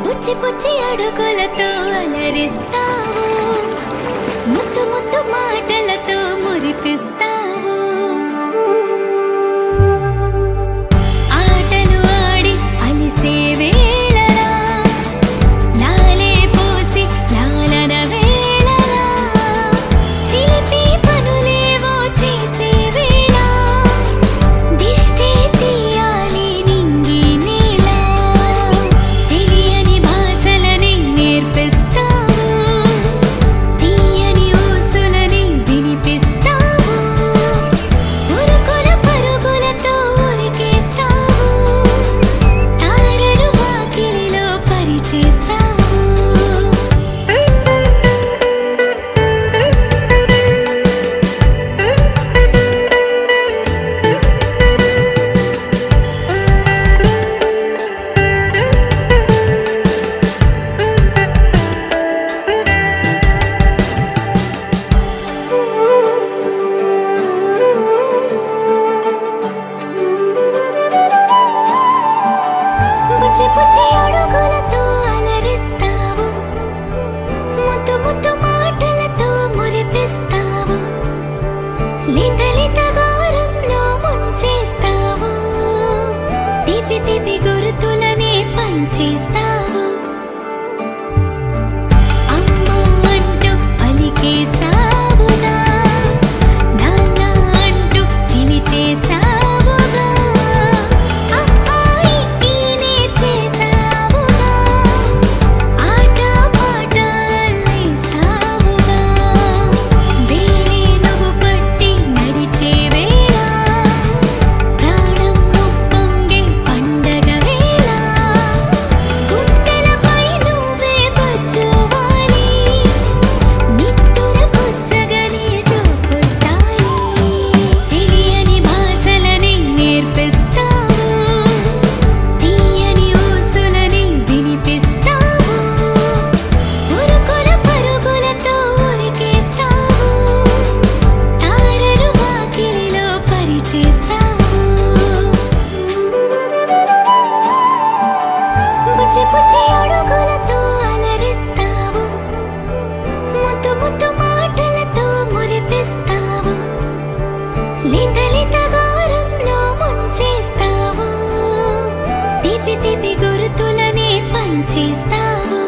పుచ్చి పుచ్చి అడుగులతో అలరిస్తావు, ముత్తు ముత్తు మాటలతో మురిపిస్తావు. ఆటలు ఆడి అలిసే వేళలా, లాలే పోసి లాలన వేళలా, చిలిపి పనులేవో చేసే వేళ, దిష్టి తీయాలి నింగి నేల, తెలియని భాషలని నేర్పిస్తావు, తీయని ఊసులని వినిపిస్తావు, ఉరుకుల పరుగులతో ఉరికేస్తావు, తారలు వాకిలిలో పరిచేస్తావు. పుచ్చి పుచ్చి అడుగులతో అలరిస్తావు, ముత్తు ముత్తు మాటలతో మురిపిస్తావు, లేత లేత గారంలో ముంచేస్తావు, తీపి తీపి గుర్తులనే పంచేస్తావు. అమ్మా అంటూ పలికేసావుగా, నాన్న అంటూ పిలిచేసావుగా, నేర్చేసావుగా, ఆట పాట అల్లేసావుగా, వేరే నువ్వు పట్టి నడిచే వేళ, ప్రాణం నుప్పొంగే పండగ వేళ, గుండెలపై నువ్వే బజ్జువాలి, నిత్తుర పుచ్చగని జోకొట్టాలి, తెలియని భాషలని నేర్పిస్తావు, తీయని ఊసులని వినిపిస్తావు, ఉరుకుల పరుగులతో ఉరికేస్తావు, తారలు వాకిలిలో పరిచేస్తావు. పుచ్చి పుచ్చి అడుగులతో అలరిస్తావు, ముత్తు ముత్తు మాటలతో మురిపిస్తావు, లేత లేత గారంలో ముంచేస్తావు, తీపి తీపి గుర్తులనే పంచేస్తావు.